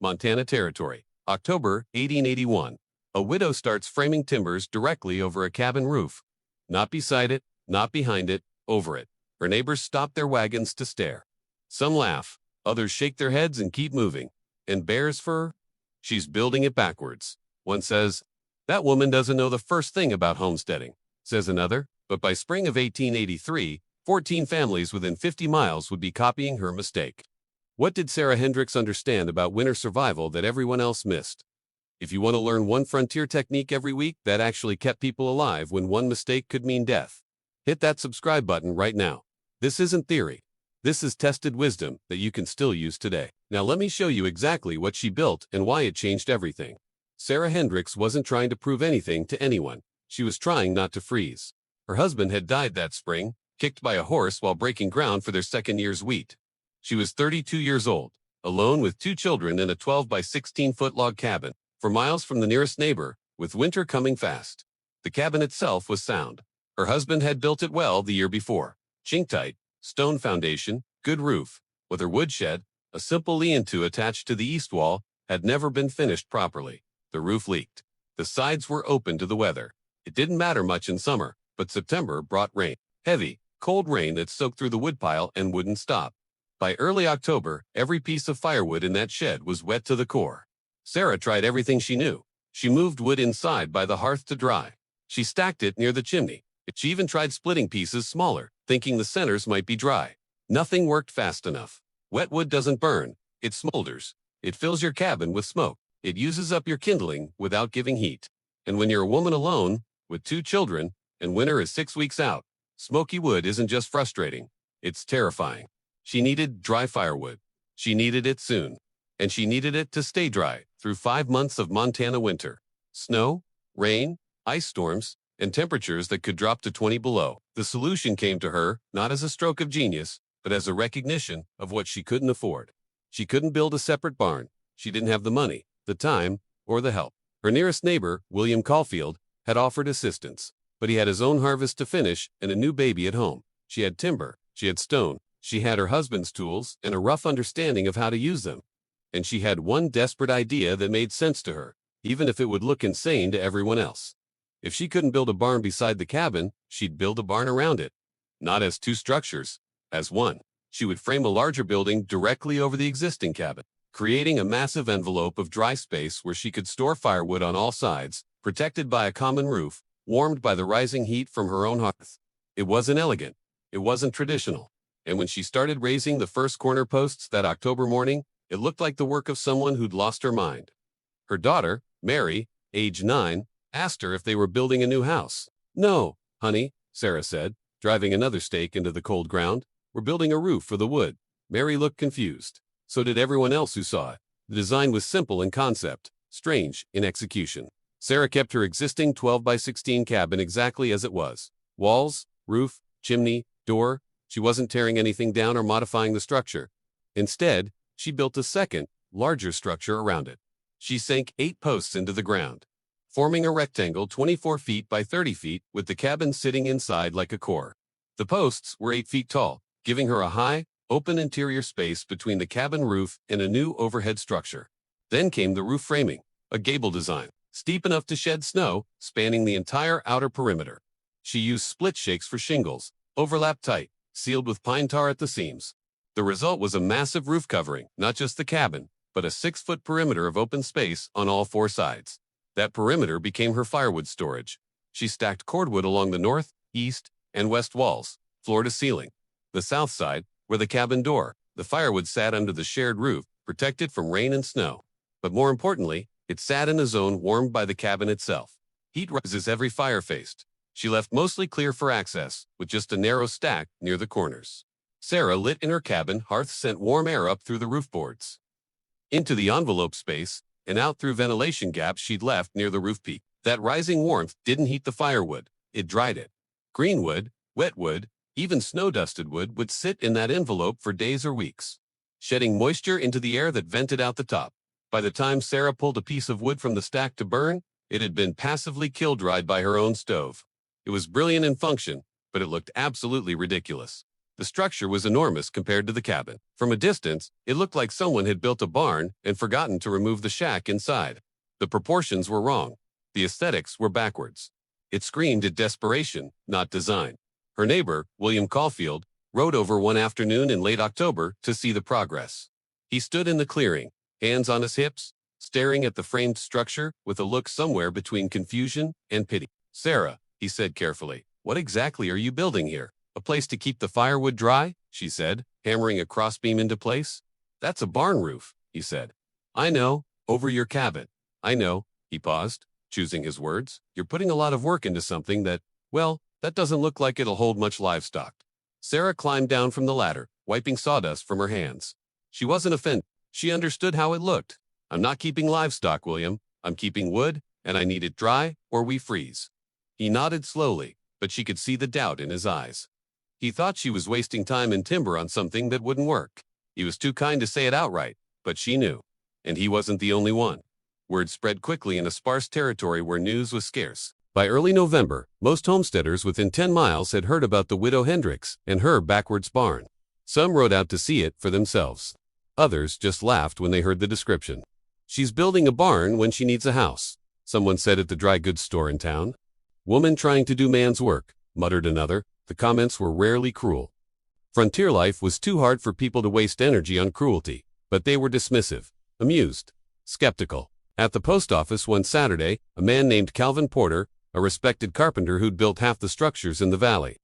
Montana Territory. October 1881. A widow starts framing timbers directly over a cabin roof. Not beside it, not behind it, over it. Her neighbors stop their wagons to stare. Some laugh, others shake their heads and keep moving. And bears fur? She's building it backwards. One says, "That woman doesn't know the first thing about homesteading," says another, but by spring of 1883, 14 families within 50 miles would be copying her mistake. What did Sarah Hendricks understand about winter survival that everyone else missed? If you want to learn one frontier technique every week that actually kept people alive when one mistake could mean death, hit that subscribe button right now. This isn't theory. This is tested wisdom that you can still use today. Now let me show you exactly what she built and why it changed everything. Sarah Hendricks wasn't trying to prove anything to anyone. She was trying not to freeze. Her husband had died that spring, kicked by a horse while breaking ground for their second year's wheat. She was 32 years old, alone with 2 children in a 12 by 16-foot log cabin, for miles from the nearest neighbor, with winter coming fast. The cabin itself was sound. Her husband had built it well the year before. Chink-tight, stone foundation, good roof, with her woodshed, a simple lean-to attached to the east wall, had never been finished properly. The roof leaked. The sides were open to the weather. It didn't matter much in summer, but September brought rain. Heavy, cold rain that soaked through the woodpile and wouldn't stop. By early October, every piece of firewood in that shed was wet to the core. Sarah tried everything she knew. She moved wood inside by the hearth to dry. She stacked it near the chimney. She even tried splitting pieces smaller, thinking the centers might be dry. Nothing worked fast enough. Wet wood doesn't burn. It smolders. It fills your cabin with smoke. It uses up your kindling without giving heat. And when you're a woman alone, with 2 children, and winter is 6 weeks out, smoky wood isn't just frustrating. It's terrifying. She needed dry firewood. She needed it soon. And she needed it to stay dry through 5 months of Montana winter. Snow, rain, ice storms, and temperatures that could drop to 20 below. The solution came to her, not as a stroke of genius, but as a recognition of what she couldn't afford. She couldn't build a separate barn. She didn't have the money, the time, or the help. Her nearest neighbor, William Caulfield, had offered assistance, but he had his own harvest to finish and a new baby at home. She had timber, she had stone, she had her husband's tools and a rough understanding of how to use them. And she had one desperate idea that made sense to her, even if it would look insane to everyone else. If she couldn't build a barn beside the cabin, she'd build a barn around it. Not as 2 structures, as one. She would frame a larger building directly over the existing cabin, creating a massive envelope of dry space where she could store firewood on all sides, protected by a common roof, warmed by the rising heat from her own hearth. It wasn't elegant. It wasn't traditional. And when she started raising the first corner posts that October morning, it looked like the work of someone who'd lost her mind. Her daughter, Mary, age 9, asked her if they were building a new house. "No, honey," Sarah said, driving another stake into the cold ground. "We're building a roof for the wood." Mary looked confused. So did everyone else who saw it. The design was simple in concept, strange in execution. Sarah kept her existing 12 by 16 cabin exactly as it was. Walls, roof, chimney, door. She wasn't tearing anything down or modifying the structure. Instead, she built a second, larger structure around it. She sank 8 posts into the ground, forming a rectangle 24 feet by 30 feet with the cabin sitting inside like a core. The posts were 8 feet tall, giving her a high, open interior space between the cabin roof and a new overhead structure. Then came the roof framing, a gable design, steep enough to shed snow, spanning the entire outer perimeter. She used split shakes for shingles, overlapped tight, sealed with pine tar at the seams. The result was a massive roof covering, not just the cabin, but a 6-foot perimeter of open space on all 4 sides. That perimeter became her firewood storage. She stacked cordwood along the north, east, and west walls, floor to ceiling. The south side, where the cabin door, the firewood sat under the shared roof, protected from rain and snow. But more importantly, it sat in a zone warmed by the cabin itself. Heat rises every fire faced. She left mostly clear for access, with just a narrow stack near the corners. Sarah lit in her cabin hearth sent warm air up through the roof boards, into the envelope space, and out through ventilation gaps she'd left near the roof peak. That rising warmth didn't heat the firewood, it dried it. Green wood, wet wood, even snow-dusted wood would sit in that envelope for days or weeks, shedding moisture into the air that vented out the top. By the time Sarah pulled a piece of wood from the stack to burn, it had been passively kiln-dried by her own stove. It was brilliant in function, but it looked absolutely ridiculous. The structure was enormous compared to the cabin. From a distance, it looked like someone had built a barn and forgotten to remove the shack inside. The proportions were wrong. The aesthetics were backwards. It screamed at desperation, not design. Her neighbor, William Caulfield, rode over one afternoon in late October to see the progress. He stood in the clearing, hands on his hips, staring at the framed structure with a look somewhere between confusion and pity. "Sarah," he said carefully, "what exactly are you building here? A place to keep the firewood dry?" she said, hammering a crossbeam into place. "That's a barn roof," he said. "I know, over your cabin." "I know," he paused, choosing his words. "You're putting a lot of work into something that, well, that doesn't look like it'll hold much livestock." Sarah climbed down from the ladder, wiping sawdust from her hands. She wasn't offended. She understood how it looked. "I'm not keeping livestock, William. I'm keeping wood, and I need it dry or we freeze." He nodded slowly, but she could see the doubt in his eyes. He thought she was wasting time and timber on something that wouldn't work. He was too kind to say it outright, but she knew. And he wasn't the only one. Word spread quickly in a sparse territory where news was scarce. By early November, most homesteaders within 10 miles had heard about the widow Hendricks and her backwards barn. Some rode out to see it for themselves. Others just laughed when they heard the description. "She's building a barn when she needs a house," someone said at the dry goods store in town. "Woman trying to do man's work," muttered another. The comments were rarely cruel. Frontier life was too hard for people to waste energy on cruelty, but they were dismissive, amused, skeptical. At the post office one Saturday, a man named Calvin Porter, a respected carpenter who'd built half the structures in the valley,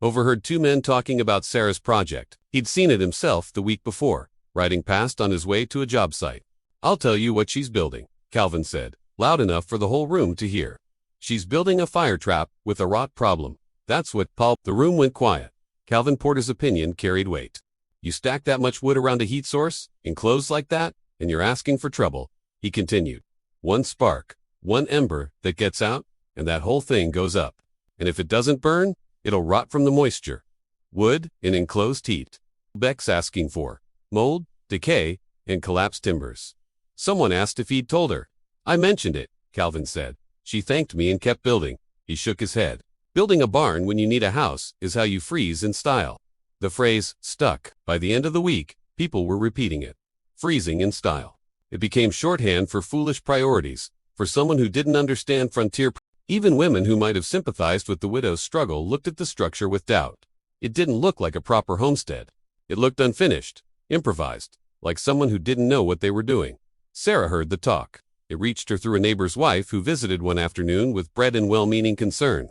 overheard two men talking about Sarah's project. He'd seen it himself the week before, riding past on his way to a job site. "I'll tell you what she's building," Calvin said, loud enough for the whole room to hear. "She's building a fire trap with a rot problem. That's what Paul." The room went quiet. Calvin Porter's opinion carried weight. "You stack that much wood around a heat source, enclosed like that, and you're asking for trouble," he continued. "One spark, one ember that gets out, and that whole thing goes up. And if it doesn't burn, it'll rot from the moisture. Wood in enclosed heat. Beck's asking for mold, decay, and collapsed timbers." Someone asked if he'd told her. "I mentioned it," Calvin said. "She thanked me and kept building." He shook his head. "Building a barn when you need a house is how you freeze in style." The phrase stuck. By the end of the week, people were repeating it. Freezing in style. It became shorthand for foolish priorities, for someone who didn't understand frontier. Even women who might have sympathized with the widow's struggle looked at the structure with doubt. It didn't look like a proper homestead. It looked unfinished, improvised, like someone who didn't know what they were doing. Sarah heard the talk. It reached her through a neighbor's wife who visited one afternoon with bread and well-meaning concern.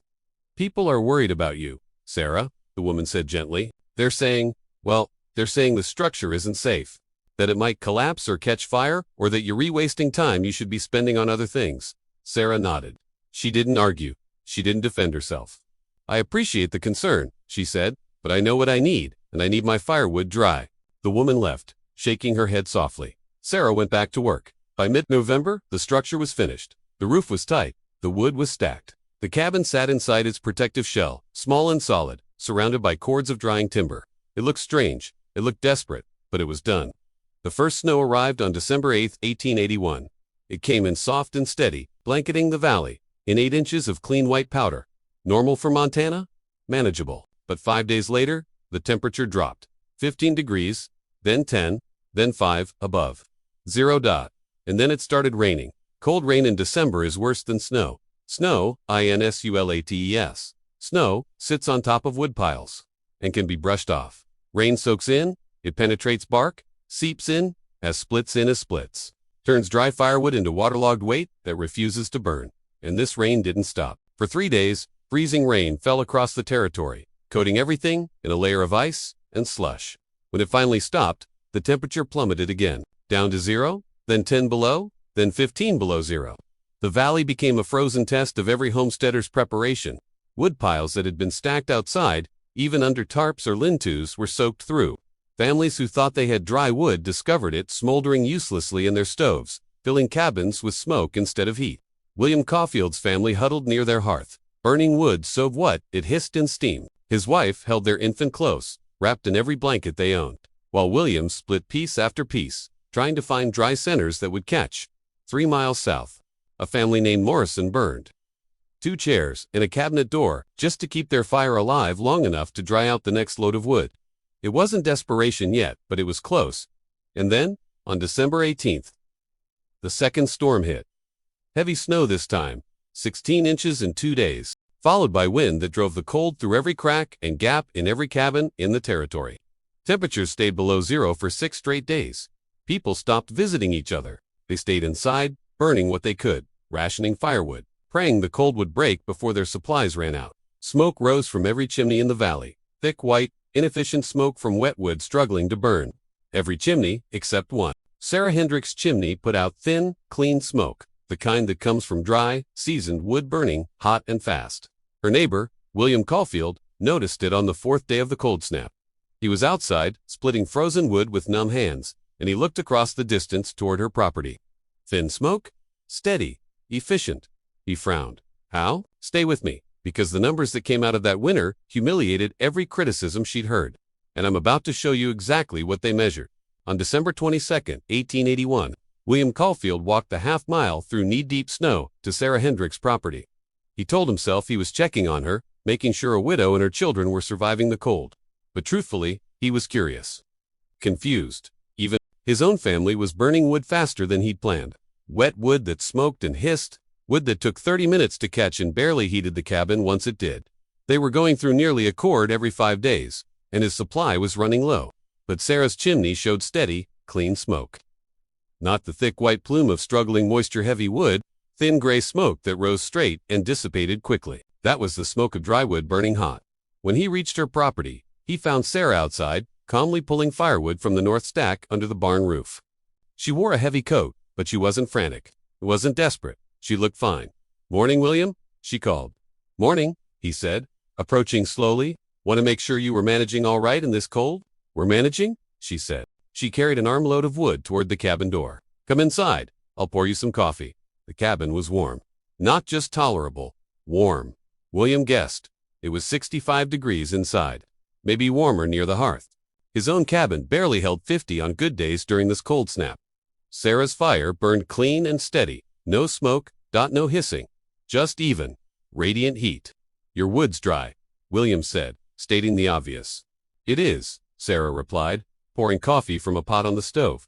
"People are worried about you, Sarah," the woman said gently. They're saying the structure isn't safe, that it might collapse or catch fire, or that you're wasting time you should be spending on other things." Sarah nodded. She didn't argue. She didn't defend herself. "I appreciate the concern," she said, "but I know what I need, and I need my firewood dry." The woman left, shaking her head softly. Sarah went back to work. By mid-November, the structure was finished. The roof was tight. The wood was stacked. The cabin sat inside its protective shell, small and solid, surrounded by cords of drying timber. It looked strange. It looked desperate, but it was done. The first snow arrived on December 8, 1881. It came in soft and steady, blanketing the valley, in 8 inches of clean white powder. Normal for Montana? Manageable. But 5 days later, the temperature dropped. 15 degrees, then 10, then 5, above 0. And then it started raining. Cold rain in December is worse than snow. Snow, insulates. Snow sits on top of wood piles and can be brushed off. Rain soaks in, it penetrates bark, seeps in, as splits, turns dry firewood into waterlogged weight that refuses to burn. And this rain didn't stop. For 3 days, freezing rain fell across the territory, coating everything in a layer of ice and slush. When it finally stopped, the temperature plummeted again, down to 0, then 10 below, then 15 below 0. The valley became a frozen test of every homesteader's preparation. Wood piles that had been stacked outside, even under tarps or lean-tos, were soaked through. Families who thought they had dry wood discovered it smoldering uselessly in their stoves, filling cabins with smoke instead of heat. William Caulfield's family huddled near their hearth. Burning wood sowed what? It hissed and steamed. His wife held their infant close, wrapped in every blanket they owned, while William split piece after piece, trying to find dry centers that would catch. 3 miles south, a family named Morrison burned 2 chairs and a cabinet door just to keep their fire alive long enough to dry out the next load of wood. It wasn't desperation yet, but it was close. And then, on December 18th, the second storm hit. Heavy snow this time, 16 inches in 2 days, followed by wind that drove the cold through every crack and gap in every cabin in the territory. Temperatures stayed below zero for 6 straight days. People stopped visiting each other. They stayed inside, burning what they could, rationing firewood, praying the cold would break before their supplies ran out. Smoke rose from every chimney in the valley, thick white, inefficient smoke from wet wood struggling to burn. Every chimney, except one. Sarah Hendrick's chimney put out thin, clean smoke, the kind that comes from dry, seasoned wood burning, hot and fast. Her neighbor, William Caulfield, noticed it on the 4th day of the cold snap. He was outside, splitting frozen wood with numb hands, and he looked across the distance toward her property. Thin smoke? Steady. Efficient. He frowned. How? Stay with me, because the numbers that came out of that winter humiliated every criticism she'd heard. And I'm about to show you exactly what they measured. On December 22, 1881, William Caulfield walked the half-mile through knee-deep snow to Sarah Hendrick's property. He told himself he was checking on her, making sure a widow and her children were surviving the cold. But truthfully, he was curious. Confused. Even his own family was burning wood faster than he'd planned. Wet wood that smoked and hissed, wood that took 30 minutes to catch and barely heated the cabin once it did. They were going through nearly a cord every 5 days, and his supply was running low. But Sarah's chimney showed steady, clean smoke. Not the thick white plume of struggling moisture-heavy wood, thin gray smoke that rose straight and dissipated quickly. That was the smoke of dry wood burning hot. When he reached her property, he found Sarah outside, calmly pulling firewood from the north stack under the barn roof. She wore a heavy coat, but she wasn't frantic. Wasn't desperate. She looked fine. "Morning, William," she called. "Morning," he said, approaching slowly. "Want to make sure you were managing all right in this cold?" "We're managing," she said. She carried an armload of wood toward the cabin door. "Come inside. I'll pour you some coffee." The cabin was warm. Not just tolerable. Warm. William guessed. It was 65 degrees inside. Maybe warmer near the hearth. His own cabin barely held 50 on good days during this cold snap. Sarah's fire burned clean and steady. No smoke, no hissing. Just even, radiant heat. "Your wood's dry," William said, stating the obvious. "It is," Sarah replied, pouring coffee from a pot on the stove.